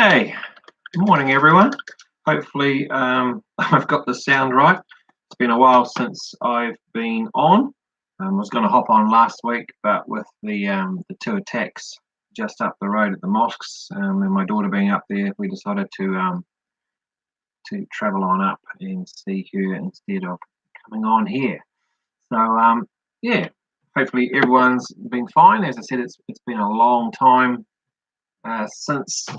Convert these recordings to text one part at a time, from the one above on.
Okay, good morning everyone. Hopefully I've got the sound right. It's been a while since I've been on. I was going to hop on last week, but with the two attacks just up the road at the mosques and my daughter being up there, we decided to travel on up and see her instead of coming on here. So yeah, hopefully everyone's been fine. As I said, it's been a long time since I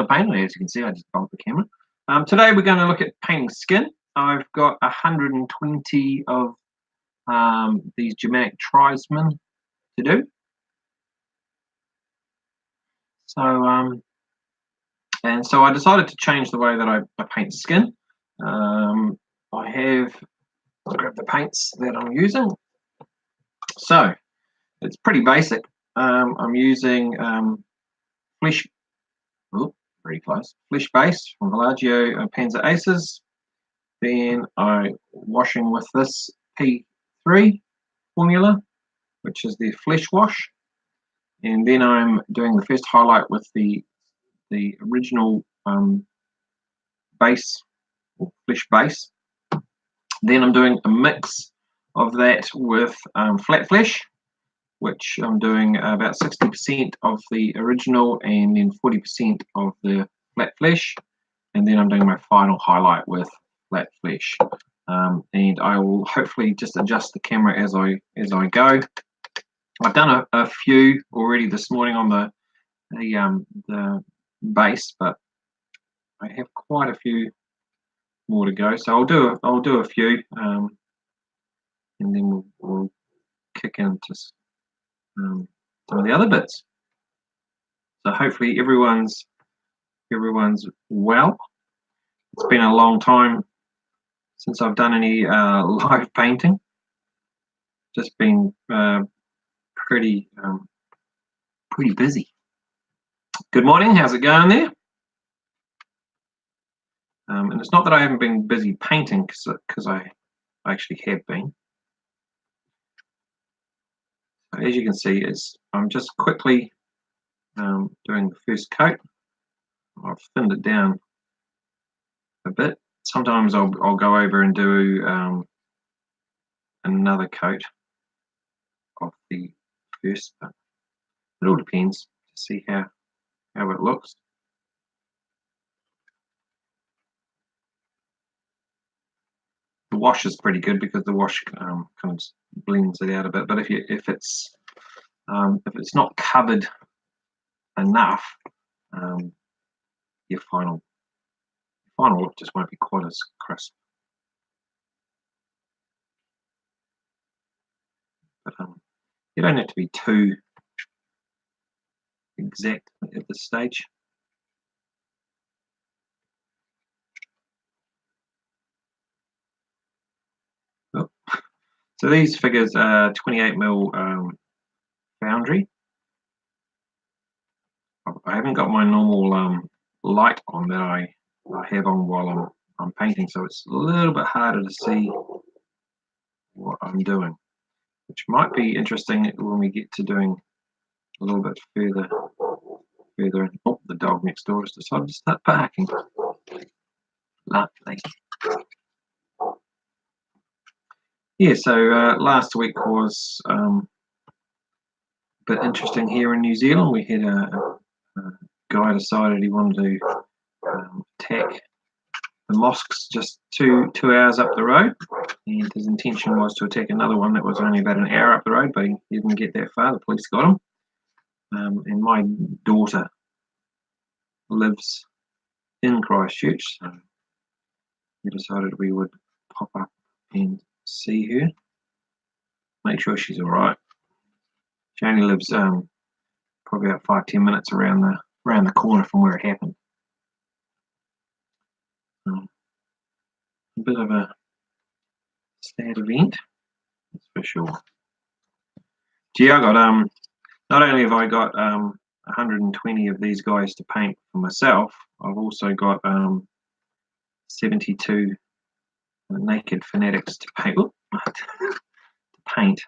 painted. As you can see, I just bumped the camera. Today we're going to look at painting skin. I've got 120 of these Germanic tribesmen to do. So so I decided to change the way that I paint skin. I'll grab the paints that I'm using. So it's pretty basic. I'm using Flesh, very close, Flesh Base from Villaggio Panzer Aces. Then I'm washing with this P3 formula, which is the Flesh Wash. And then I'm doing the first highlight with the original base, or Flesh Base. Then I'm doing a mix of that with Flat Flesh, which I'm doing about 60% of the original and then 40% of the Flat Flesh. And then I'm doing my final highlight with Flat Flesh. And I will hopefully just adjust the camera as I go. I've done a few already this morning on the base, but I have quite a few more to go. So I'll do a few, and then we'll kick into some of the other bits. So hopefully everyone's well. It's been a long time since I've done any live painting. Just been pretty busy. Good morning. How's it going there? And it's not that I haven't been busy painting, because I actually have been. As you can see, I'm just quickly doing the first coat. I've thinned it down a bit. Sometimes I'll go over and do another coat of the first, but it all depends to see how it looks. The wash is pretty good because the wash kind of blends it out a bit. But if it's not covered enough, your final look just won't be quite as crisp. But you don't have to be too exact at this stage. Oh. So these figures are 28mm foundry. I haven't got my normal light on that I have on while I'm painting, so it's a little bit harder to see what I'm doing, which might be interesting when we get to doing a little bit further in. Oh, the dog next door has decided to start barking. Lovely. Yeah, so last week was a bit interesting here in New Zealand. We had a guy decided he wanted to attack the mosques just two hours up the road, and his intention was to attack another one that was only about an hour up the road, but he didn't get that far. The police got him. And my daughter lives in Christchurch, so we decided we would pop up and see her, make sure she's all right. She only lives probably about 5-10 minutes around the corner from where it happened. A bit of a sad event, that's for sure. Gee, I got not only have I got 120 of these guys to paint for myself, I've also got 72 naked fanatics to paint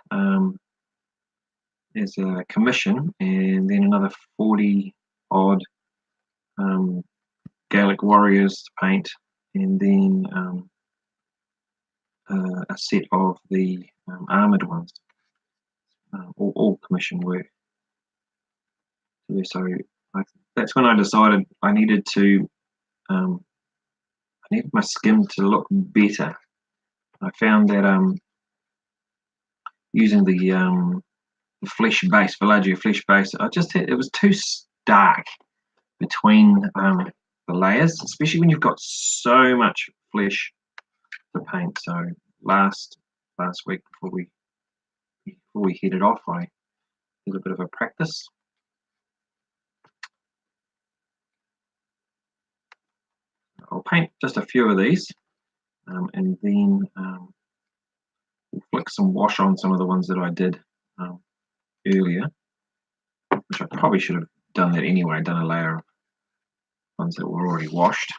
as a commission, and then another 40 odd Gaelic warriors to paint, and then a set of the armoured ones, all commission work. So that's when I decided I needed to, I needed my skin to look better. I found that using the flesh base, Villaggio flesh base, it was too stark between the layers, especially when you've got so much flesh to paint. So last week before we headed off, I did a bit of a practice. I'll paint just a few of these, and then we'll flick some wash on some of the ones that I did earlier, which I probably should have done that anyway, done a layer of ones that were already washed.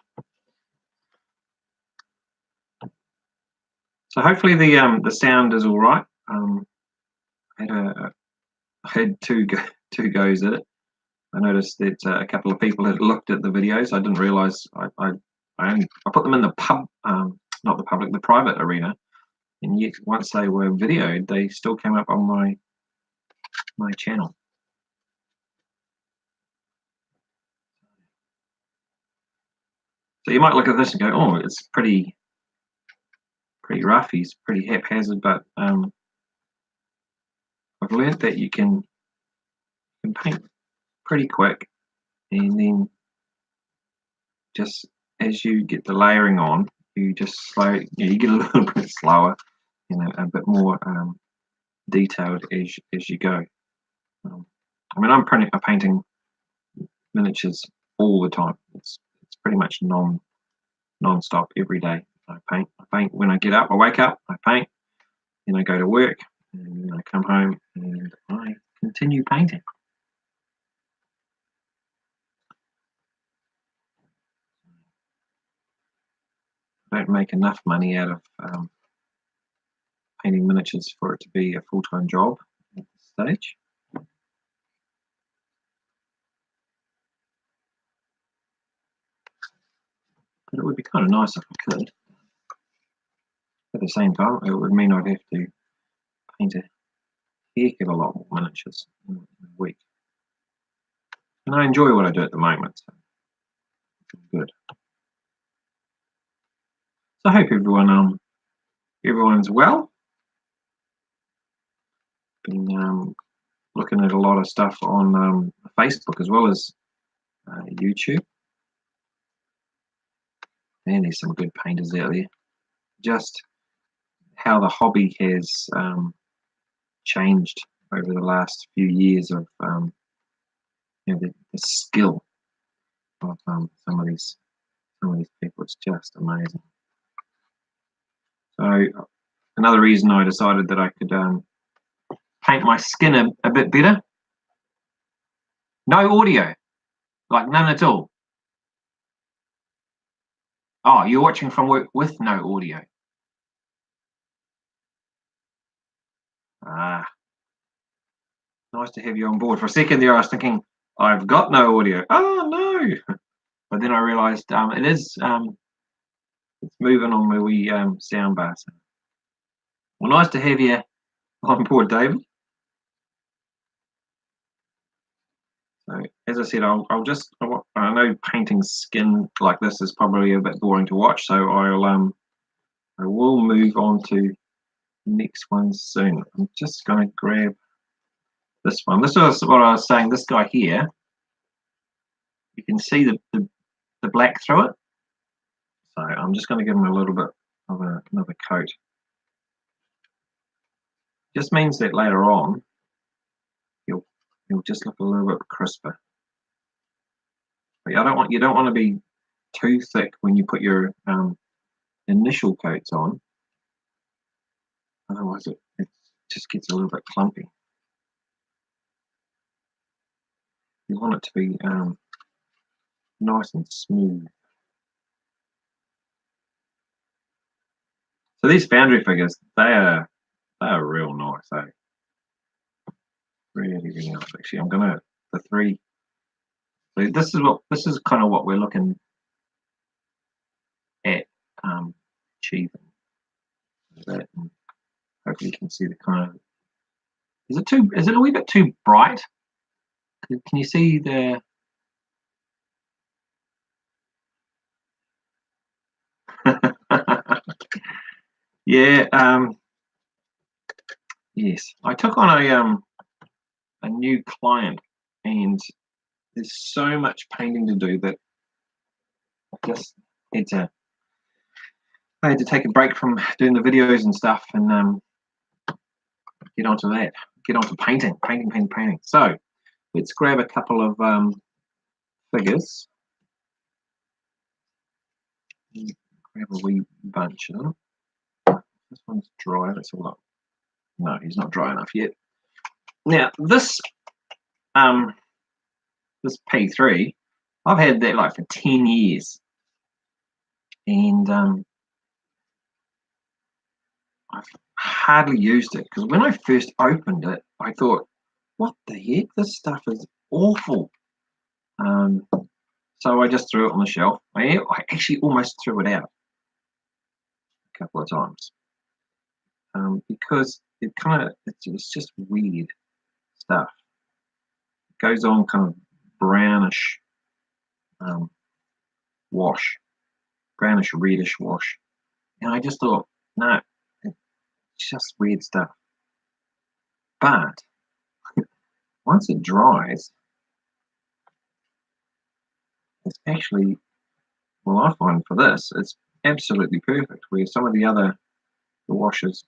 So hopefully the sound is all right. I had two goes at it. I noticed that a couple of people had looked at the videos. I didn't realise I put them in the not the public, the private arena, and yet once they were videoed, they still came up on my channel. So you might look at this and go, "Oh, it's pretty rough. He's pretty haphazard," but I've learned that you can paint pretty quick, and then just as you get the layering on, you just you get a little bit slower, a bit more detailed as you go. I mean, I'm painting miniatures all the time. It's pretty much non-stop every day. I paint when I get up. I wake up, I paint, then I go to work, and then I come home and I continue painting. I don't make enough money out of painting miniatures for it to be a full-time job at this stage. But it would be kind of nice if I could. At the same time, it would mean I'd have to paint a heck of a lot more miniatures in a week. And I enjoy what I do at the moment, so it's good. So I hope everyone's well. Been looking at a lot of stuff on Facebook as well as YouTube. And there's some good painters out there. Just how the hobby has changed over the last few years of the skill of some of these people. It's just amazing. So another reason I decided that I could paint my skin a bit better. No audio, like none at all. Oh, you're watching from work with no audio. Ah, nice to have you on board. For a second there, I was thinking, I've got no audio. Oh, no. But then I realised it is, it's moving on my wee sound bar. So. Well, nice to have you on board, David. So, as I said, I know painting skin like this is probably a bit boring to watch, so I will move on to the next one soon. I'm just going to grab this one. This is what I was saying. This guy here, you can see the black through it. So I'm just going to give him a little bit of another coat. Just means that later on, he'll just look a little bit crisper. But you don't want to be too thick when you put your initial coats on. Otherwise, it just gets a little bit clumpy. You want it to be nice and smooth. So these foundry figures, they are real nice, eh? Really, really nice. Actually, I'm gonna the three So this is kind of what we're looking at achieving. That, and hopefully you can see the kind of, is it a wee bit too bright? Can you see the yeah, yes. I took on a new client, and there's so much painting to do that I just had to I had to take a break from doing the videos and stuff and get onto that. Get onto painting. So let's grab a couple of figures. Grab a wee bunch of them. This one's dry. Let's have a look. No, he's not dry enough yet. Now this P3, I've had that like for 10 years, and I've hardly used it because when I first opened it, I thought, "What the heck? This stuff is awful." So I just threw it on the shelf. I actually almost threw it out a couple of times because it's just weird stuff. It goes on kind of brownish wash, brownish reddish wash, and I just thought, no, it's just weird stuff. But once it dries, it's actually, well, I find for this, it's absolutely perfect. Where some of the washes,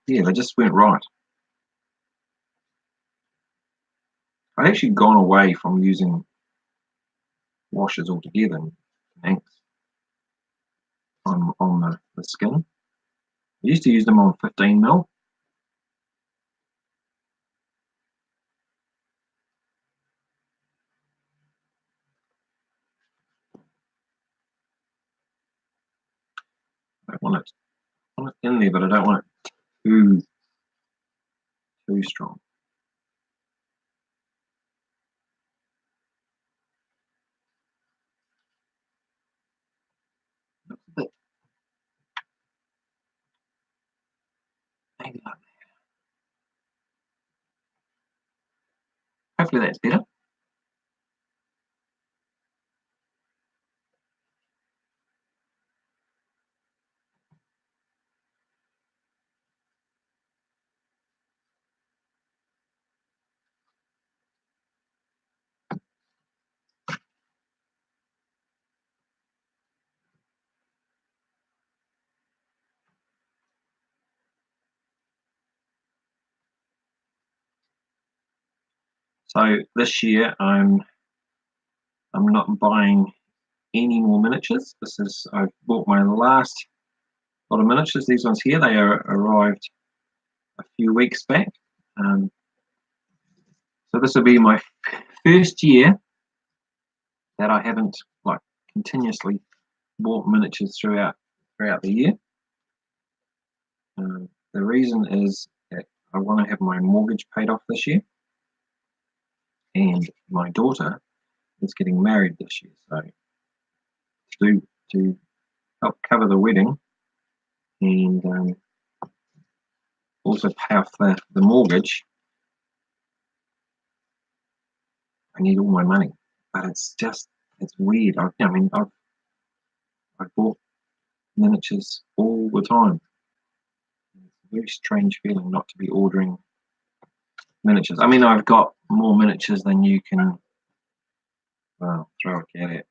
yeah, they just weren't right. I'd actually gone away from using washes altogether and inks on the skin. I used to use them on 15mm. I want it in there, but I don't want it too strong. Maybe like that. Hopefully that's better. So this year I'm not buying any more miniatures. I've bought my last lot of miniatures. These ones here, they arrived a few weeks back. So this will be my first year that I haven't like continuously bought miniatures throughout the year. The reason is that I want to have my mortgage paid off this year, and my daughter is getting married this year. So to help cover the wedding and also pay off the mortgage, I need all my money. But it's weird. I've bought miniatures all the time. It's a very strange feeling not to be ordering miniatures. I mean, I've got more miniatures than you can, well, throw a cat at.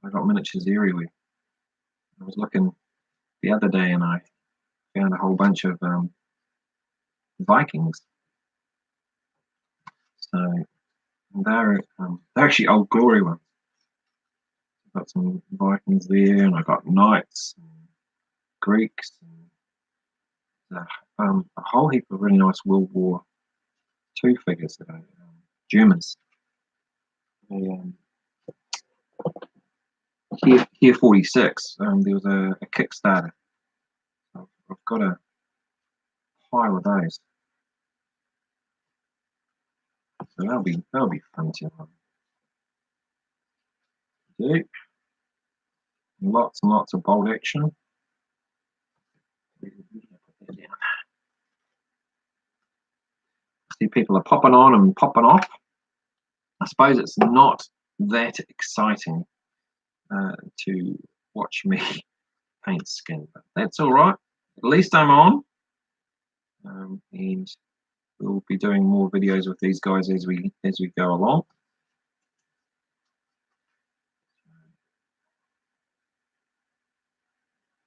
I've got miniatures everywhere. I was looking the other day and I found a whole bunch of Vikings. So they're actually Old Glory ones. I've got some Vikings there, and I got knights, and Greeks, and a whole heap of really nice World War II figures that are Germans. Here 46. There was a Kickstarter. I've got a pile of those. So that'll be fun to do. Lots and lots of bolt action. See, people are popping on and popping off. I suppose it's not that exciting to watch me paint skin, but that's all right. At least I'm on, and we'll be doing more videos with these guys as we go along.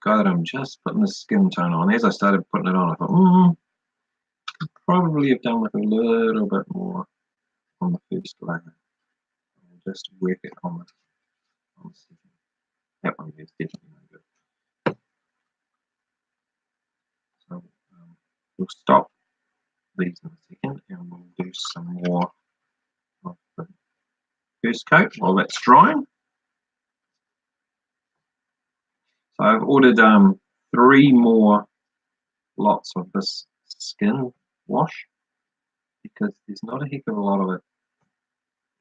Guy that I'm just putting the skin tone on. As I started putting it on, I thought, probably have done with a little bit more on the first layer. I'll just work it on the second. That one is definitely no good. So we'll stop these in a second and we'll do some more of the first coat while that's drying. So I've ordered 3 more lots of this skin wash because there's not a heck of a lot of it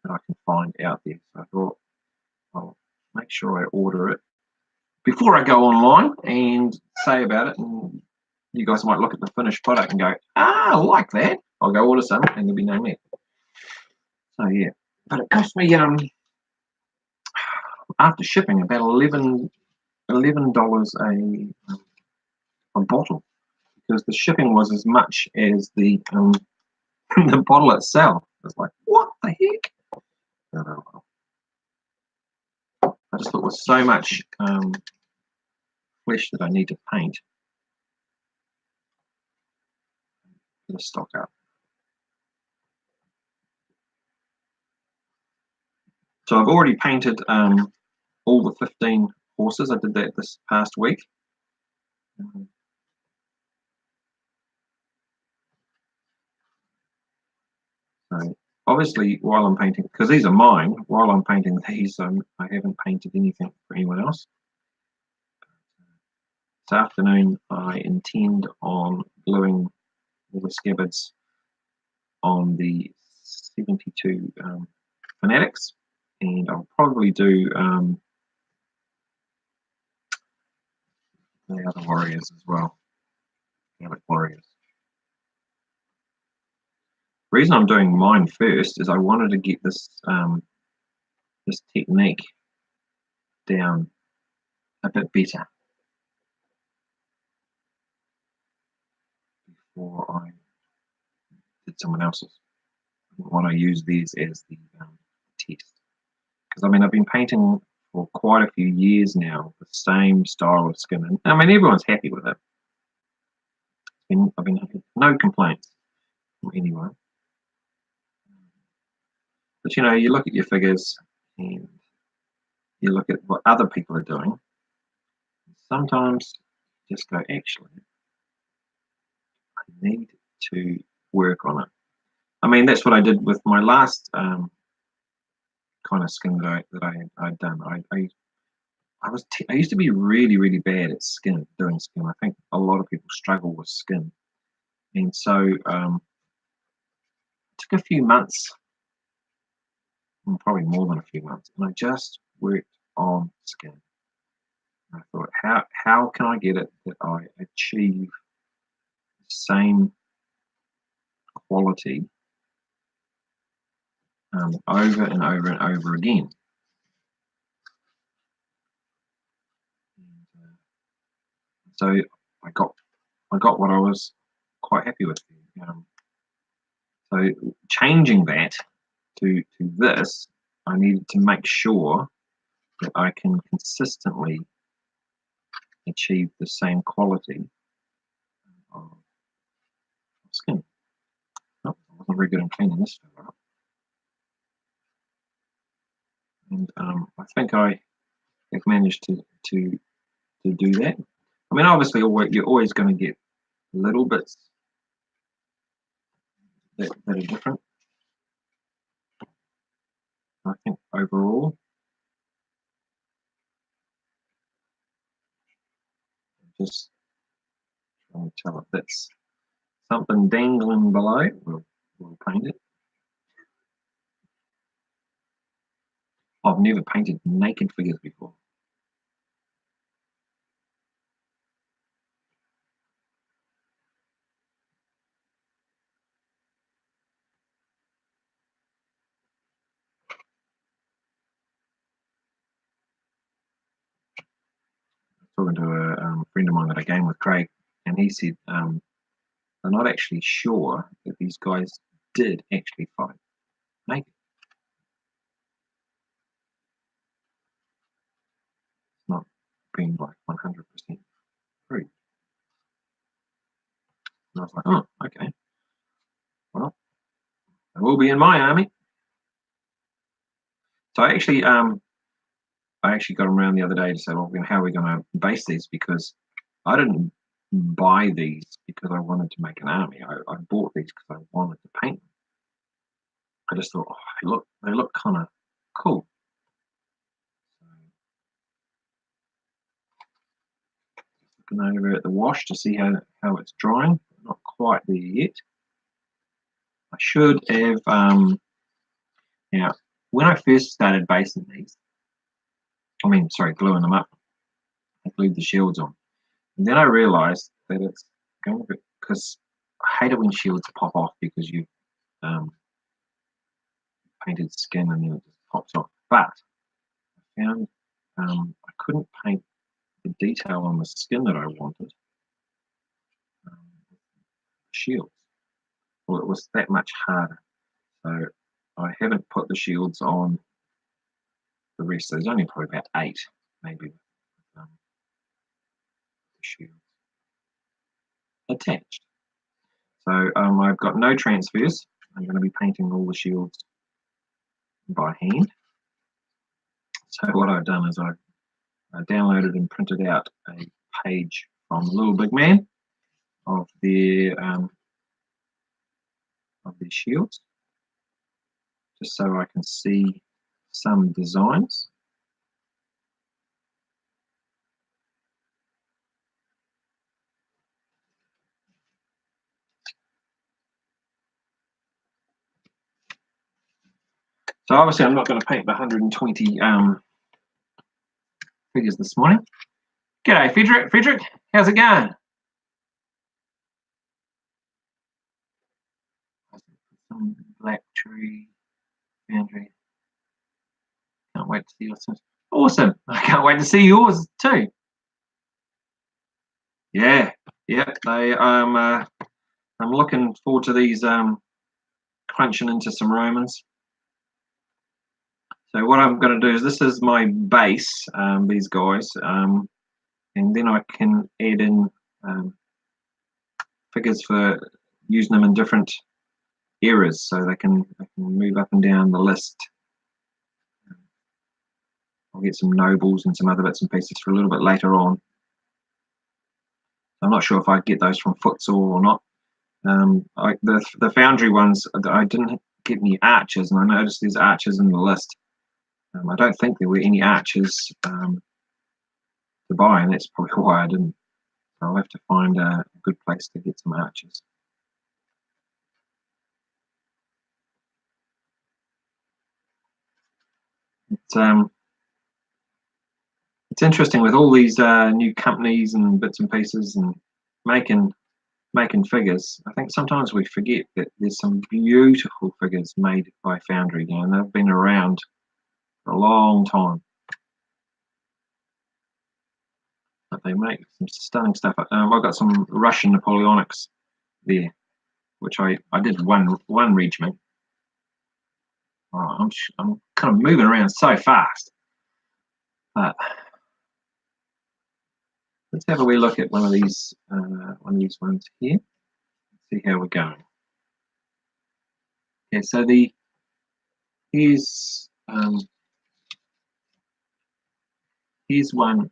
that I can find out there. So I thought I'll make sure I order it before I go online and say about it, and you guys might look at the finished product and go, I like that. I'll go order some and there'll be no more. So yeah, but it cost me after shipping about $11 a bottle, because the shipping was as much as the the bottle itself. It's like, what the heck? I just thought with so much flesh that I need to paint, to stock up. So I've already painted all the 15 horses. I did that this past week. So obviously, while I'm painting, because these are mine, while I'm painting these, I haven't painted anything for anyone else. This afternoon, I intend on gluing all the scabbards on the 72 Fanatics, and I'll probably do the other warriors as well, Gallic warriors. The reason I'm doing mine first is I wanted to get this this technique down a bit better before I did someone else's. I didn't want to use these as the test, because I mean I've been painting for quite a few years now the same style of skin, and I mean everyone's happy with it. I've been having no complaints from anyone. But you know, you look at your figures and you look at what other people are doing. Sometimes you just go, actually, I need to work on it. I mean, that's what I did with my last kind of skin that I'd done. I used to be really bad at doing skin. I think a lot of people struggle with skin, and so it took a few months, probably more than a few months, and I just worked on skin. I thought, how can I get it that I achieve the same quality over and over and over again? So I got what I was quite happy with. So changing that to this, I needed to make sure that I can consistently achieve the same quality of skin. Oh, I wasn't very good at cleaning this stuff up. And I think I have managed to do that. I mean, obviously, you're always going to get little bits that are different. I think overall, just trying to tell if that's something dangling below, we'll paint it. I've never painted naked figures before. Talking to a friend of mine that I game with, Craig, and he said they're not actually sure that these guys did actually fight naked. It's not being like 100% true. And I was like, oh, okay. Well, they will be in my army. So I actually got them around the other day to say, well, how are we going to base these? Because I didn't buy these because I wanted to make an army. I bought these because I wanted to paint them. I just thought, oh, they look kind of cool. Looking over at the wash to see how it's drying. Not quite there yet. I should have, now, when I first started basing these, gluing them up, I glued the shields on. And then I realized that it's going to be, because I hate it when shields pop off because you've painted skin and then it just pops off. But I found I couldn't paint the detail on the skin that I wanted. Shields. Well, it was that much harder. So I haven't put the shields on the rest. There's only probably about 8, maybe, the shields attached. So I've got no transfers. I'm going to be painting all the shields by hand. So what I've done is I downloaded and printed out a page from Little Big Man of their shields, just so I can see some designs. So obviously I'm not going to paint the 120 figures this morning. G'day, Frederick. Frederick, how's it going? Some black tree, foundry. Can't wait to see yours. Awesome. I can't wait to see yours too. Yeah, I'm looking forward to these crunching into some Romans. So what I'm going to do is, this is my base, these guys, and then I can add in figures for using them in different eras, so they can move up and down the list. I'll get some nobles and some other bits and pieces for a little bit later on. I'm not sure if I get those from Footsore or not. The foundry ones, I didn't get any archers, and I noticed there's archers in the list. I don't think there were any archers to buy, and that's probably why I didn't. So I'll have to find a good place to get some archers. It's interesting with all these new companies and bits and pieces and making figures. I think sometimes we forget that there's some beautiful figures made by Foundry, and they've been around for a long time. But they make some stunning stuff. I've got some Russian Napoleonics there, which I did one regiment. Oh, I'm kind of moving around so fast. Let's have a wee look at one of these ones here. See how we're going. Okay, so here's one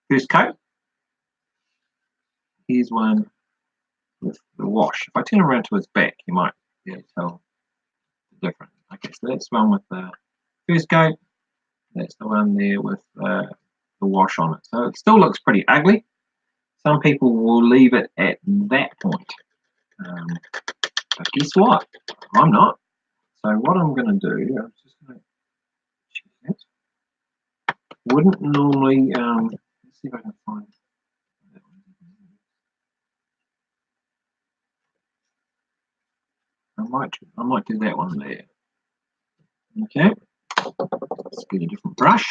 first coat. Here's one with the wash. If I turn around to his back, you might be able to tell the difference. Okay, so that's one with the first coat. That's the one there with the wash on it. So it still looks pretty ugly. Some people will leave it at that point. But guess what? I'm not. So what I'm going to do, I'm just going to wouldn't normally, let's see if I can find that one. I might do that one there. Okay, let's get a different brush.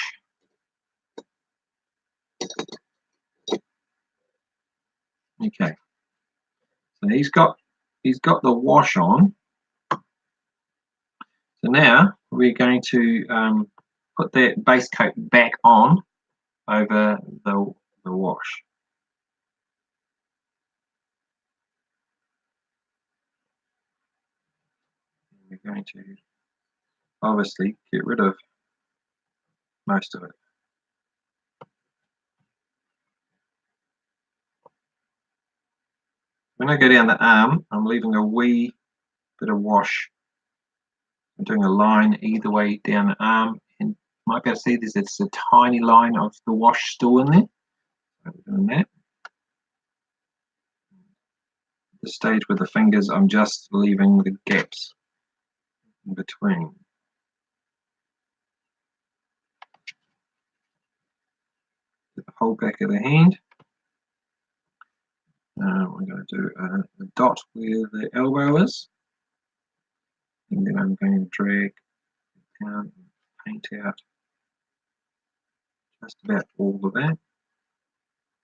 Okay, so he's got the wash on. So now we're going to put that base coat back on over the wash. We're going to obviously get rid of most of it. When I go down the arm, I'm leaving a wee bit of wash. I'm doing a line either way down the arm, and you might be able to see there's a tiny line of the wash still in there. So we're doing that. At the stage with the fingers, I'm just leaving the gaps in between. Get the whole back of the hand. We're going to do a dot where the elbow is, and then I'm going to drag down and paint out just about all of that.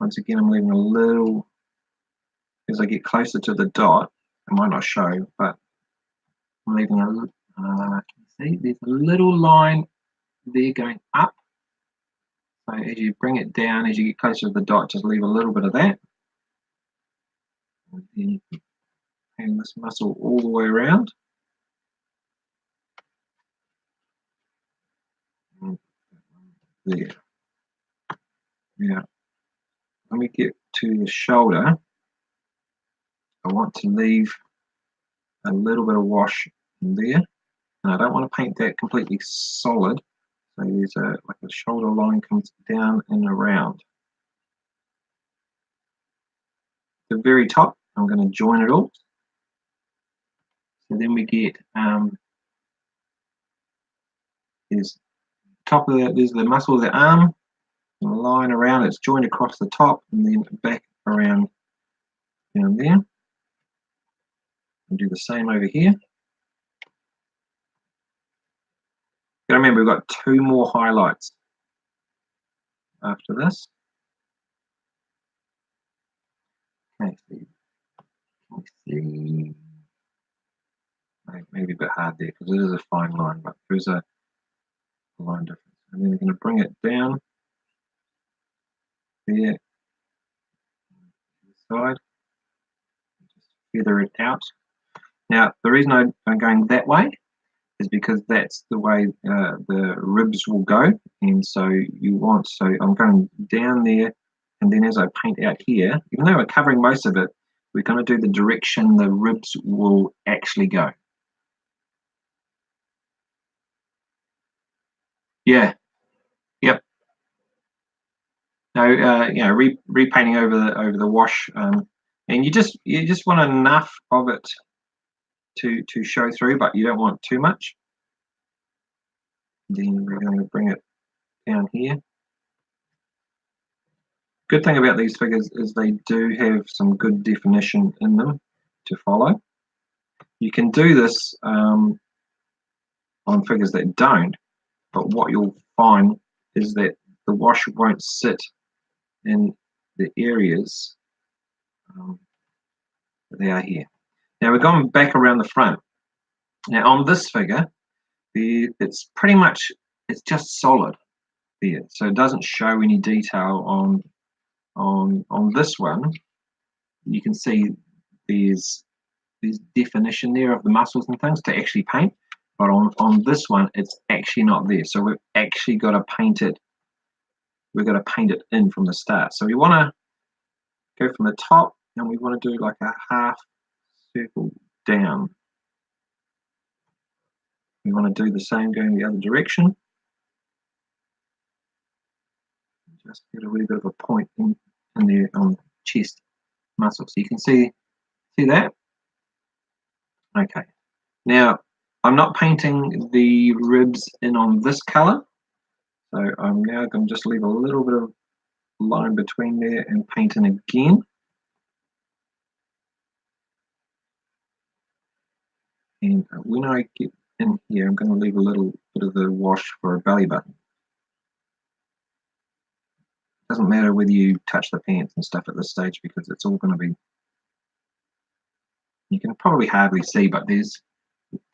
Once again, I'm leaving a little, as I get closer to the dot, it might not show, but I'm leaving a little, see, there's a little line there going up. So as you bring it down, as you get closer to the dot, just leave a little bit of that. And then you can paint this muscle all the way around. There. Now, when we get to the shoulder, I want to leave a little bit of wash in there. And I don't want to paint that completely solid. So there's like a shoulder line comes down and around. The very top, I'm going to join it all. So then we get there's top of there's the muscle of the arm, and the line around it's joined across the top and then back around down there. We'll do the same over here. Gotta remember we've got 2 more highlights after this. Okay, so you can see maybe a bit hard there because it is a fine line, but there's a line difference. And then we're going to bring it down there to the side, just feather it out. Now the reason I'm going that way is because that's the way the ribs will go, and so you want, so I'm going down there, and then as I paint out here, even though we're covering most of it, we're going to do the direction the ribs will actually go. Yeah. Yep. No, you know, repainting over the wash, and you just want enough of it to show through, but you don't want too much. Then we're going to bring it down here. Good thing about these figures is they do have some good definition in them to follow. You can do this on figures that don't, but what you'll find is that the wash won't sit in the areas that they are here. Now we're going back around the front. Now on this figure, it's pretty much, it's just solid there, so it doesn't show any detail on this one. You can see there's definition there of the muscles and things to actually paint, but on this one it's actually not there, so we've actually got to paint it, we've got to paint it in from the start. So we want to go from the top and we want to do like a half circle down. We want to do the same going the other direction. Just get a wee bit of a point in there on the chest muscle. So you can see that? Okay. Now, I'm not painting the ribs in on this color. So I'm now going to just leave a little bit of line between there and paint in again. And when I get in here, I'm going to leave a little bit of the wash for a belly button. Doesn't matter whether you touch the pants and stuff at this stage because it's all going to be, you can probably hardly see, but there's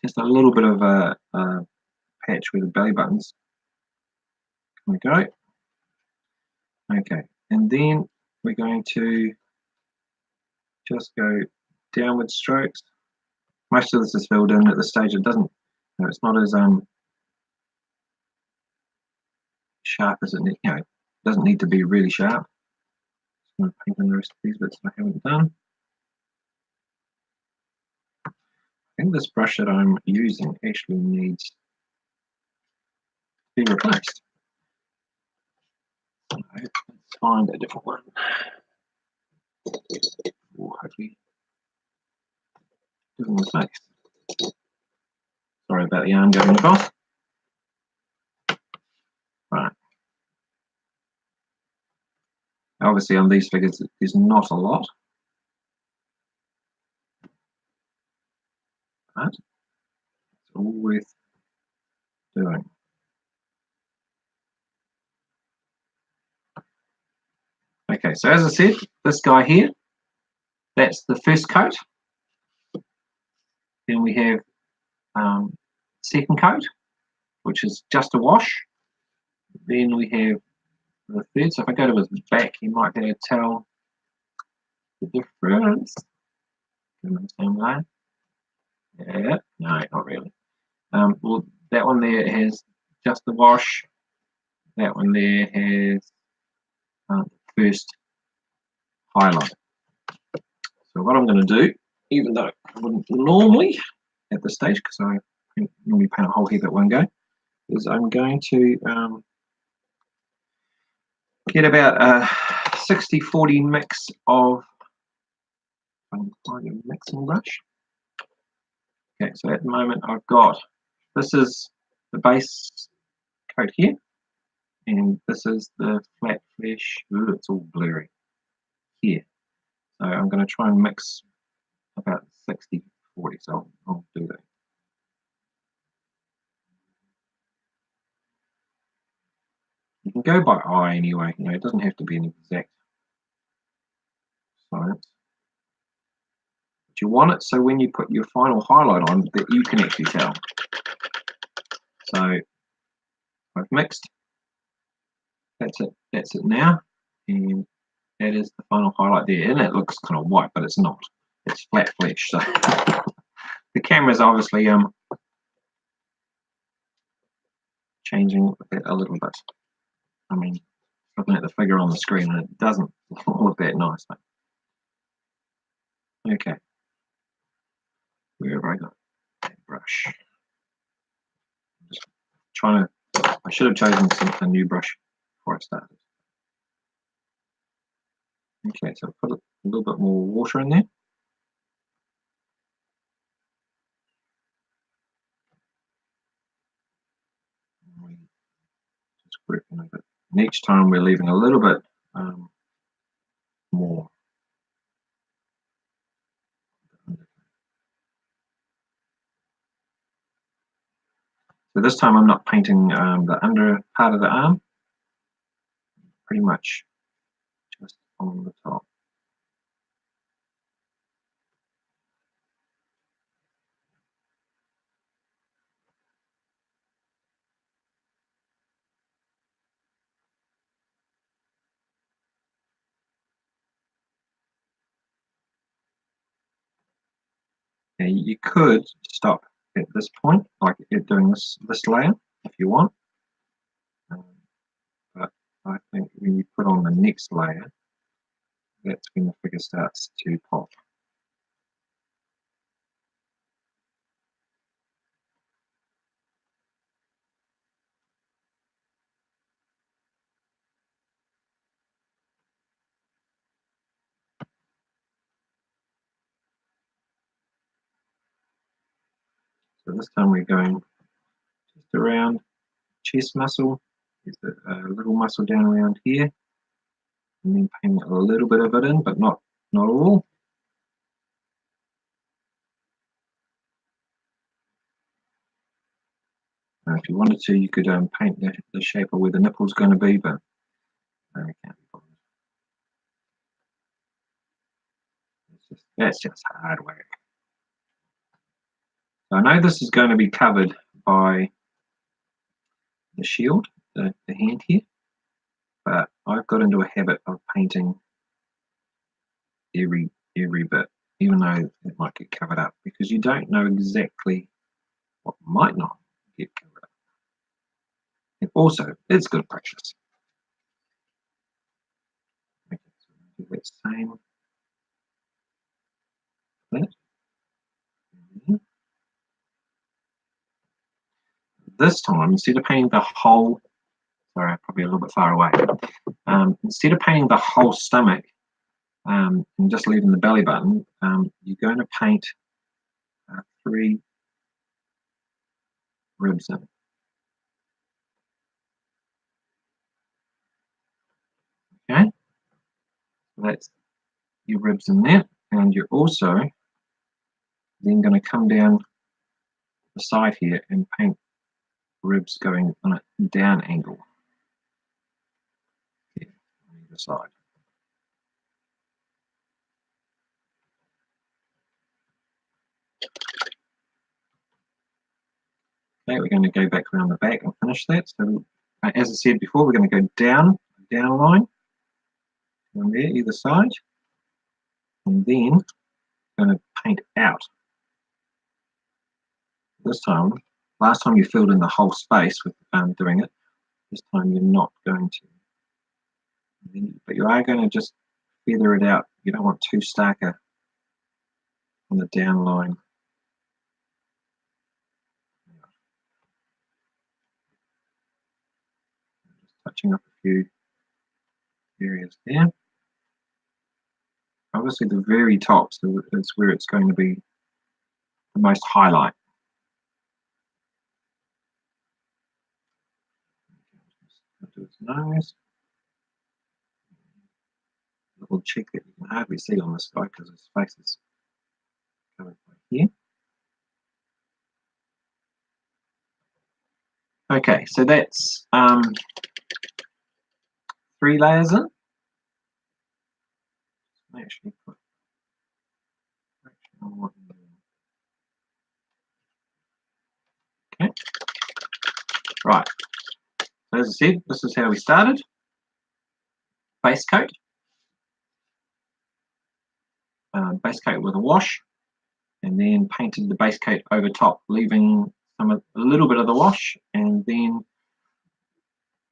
just a little bit of a patch where the belly buttons. There we go. Okay, and then we're going to just go downward strokes. Most of this is filled in at this stage. It doesn't, it's not as sharp as it, it doesn't need to be really sharp. I'm going to paint in the rest of these bits I haven't done. I think this brush that I'm using actually needs to be replaced. So let's find a different one. Ooh, hopefully doesn't mistake. Sorry about the arm going across. Right. Obviously on these figures there's not a lot. But it's all worth doing. Okay, so as I said, this guy here, that's the first coat. Then we have second coat, which is just a wash. Then we have the third. So if I go to his back, you might be able to tell the difference. In the same line. Yeah, no, not really. Well, that one there has just the wash. That one there has first highlight. So what I'm going to do, even though I wouldn't normally at this stage, because I normally paint a whole heap at one go, is I'm going to get about a 60-40 mix of a mixing brush. Okay, so at the moment I've got, this is the base coat here, and this is the flat flesh. Ooh, it's all blurry here. So I'm going to try and mix about 60-40, so I'll do that. You can go by eye anyway, it doesn't have to be an exact science. But you want it so when you put your final highlight on that you can actually tell. So I've mixed, that's it now, and that is the final highlight there, and it looks kind of white, but it's not. It's flat flesh, so the camera's obviously changing it a little bit. I mean, looking at the figure on the screen, and it doesn't look that nice. But okay, where have I got that brush? Just trying to. I should have chosen a new brush before I started. Okay, so put a little bit more water in there. Just gripping a bit. And each time we're leaving a little bit more. So this time I'm not painting the under part of the arm, pretty much just on the top. Now you could stop at this point, like doing this layer, if you want. But I think when you put on the next layer, that's when the figure starts to pop. So this time we're going just around chest muscle, There's a little muscle down around here, and then paint a little bit of it in, but not all. If you wanted to, you could paint the shape of where the nipple's going to be, but can't be bothered. That's just hard work. So I know this is going to be covered by the shield, the hand here, but I've got into a habit of painting every bit, even though it might get covered up, because you don't know exactly what might not get covered up. And also, it's good practice. Okay, so do that same that. This time, instead of painting the whole, sorry, probably a little bit far away. Instead of painting the whole stomach and just leaving the belly button, you're going to paint 3 ribs in. Okay, so that's your ribs in there, and you're also then going to come down the side here and paint ribs going on a down angle here on either side. Okay, we're going to go back around the back and finish that. So, as I said before, we're going to go down line, on there, either side, and then we're going to paint out. This time, last time you filled in the whole space with doing it. This time you're not going to, but you are going to just feather it out. You don't want too starker on the down line. Just touching up a few areas there. Obviously, the very top is where it's going to be the most highlight. Do its nose. Little cheek that you can hardly see on this guy because his face is covered by here. Okay, so that's 3 layers in. Actually put okay. Right. So as I said, this is how we started. Base coat. Base coat with a wash, and then painted the base coat over top, leaving a little bit of the wash, and then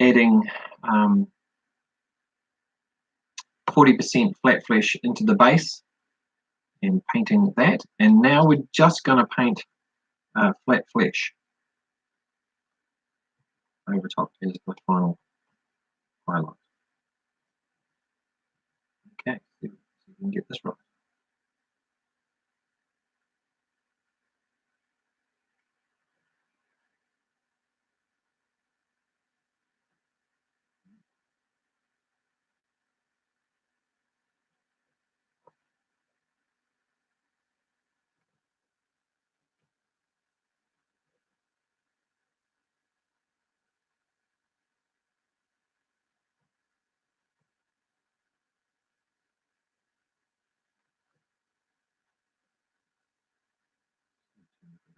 adding 40% flat flesh into the base and painting that. And now we're just going to paint flat flesh over top as the final highlight. Okay, so you can get this right.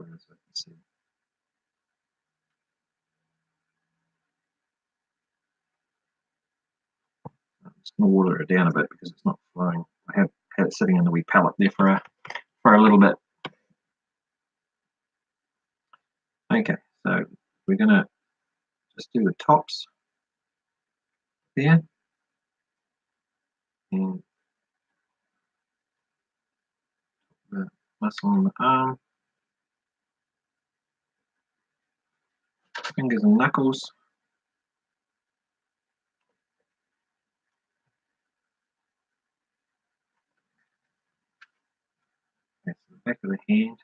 I'm just going to water it down a bit because it's not flowing. I have had it sitting in the wee palette there for a little bit. Okay, so we're going to just do the tops there, and the muscle on the arm, fingers and knuckles. That's the back of the hand.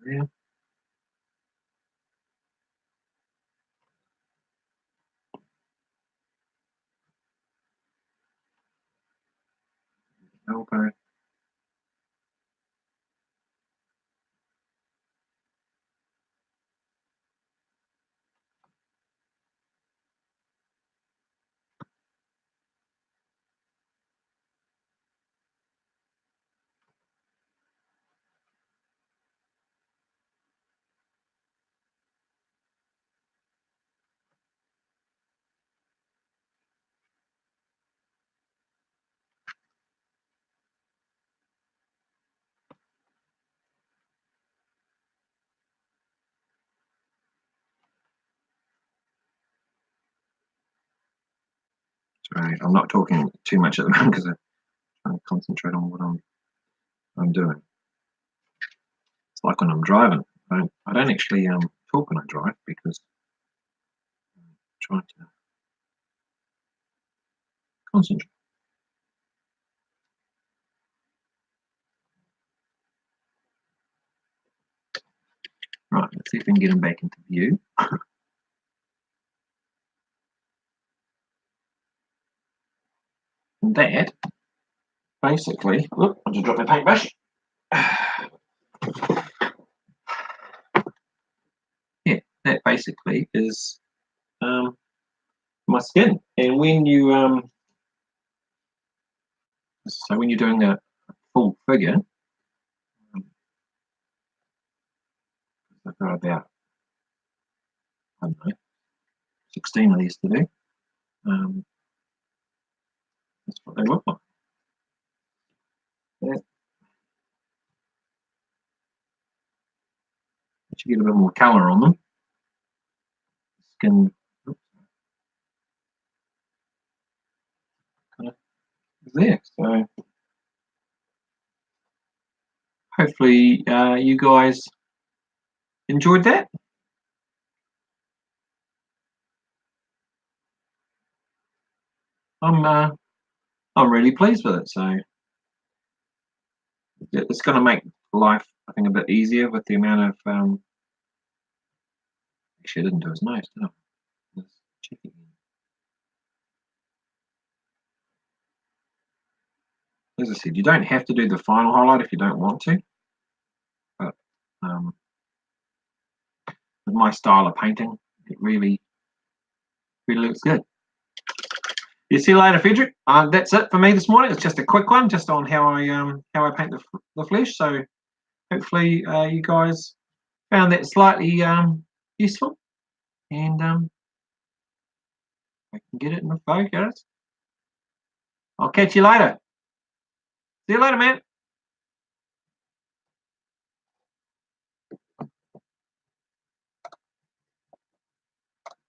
There. elbow. Sorry, I'm not talking too much at the moment because I'm trying to concentrate on what I'm doing. It's like when I'm driving. I don't actually talk when I drive because I'm trying to concentrate. Right, let's see if we can get him back into view. And that basically, look, I just dropped my paintbrush. Yeah, that basically is my skin. And when you so when you're doing a full figure, I've got about, I don't know, 16 of these to do. That's what they look like. Yeah. You get a bit more colour on them. Skin, oops, kind of there. So hopefully you guys enjoyed that. I'm really pleased with it. So it's going to make life, I think, a bit easier with the amount of. Actually, I didn't do his nose, did I? Let's check again. As I said, you don't have to do the final highlight if you don't want to. But with my style of painting, it really looks good. You see you later, Frederick. That's it for me this morning. It's just a quick one, just on how I paint the flesh. So hopefully you guys found that slightly useful, and I can get it in the focus. I'll catch you later. See you later, man.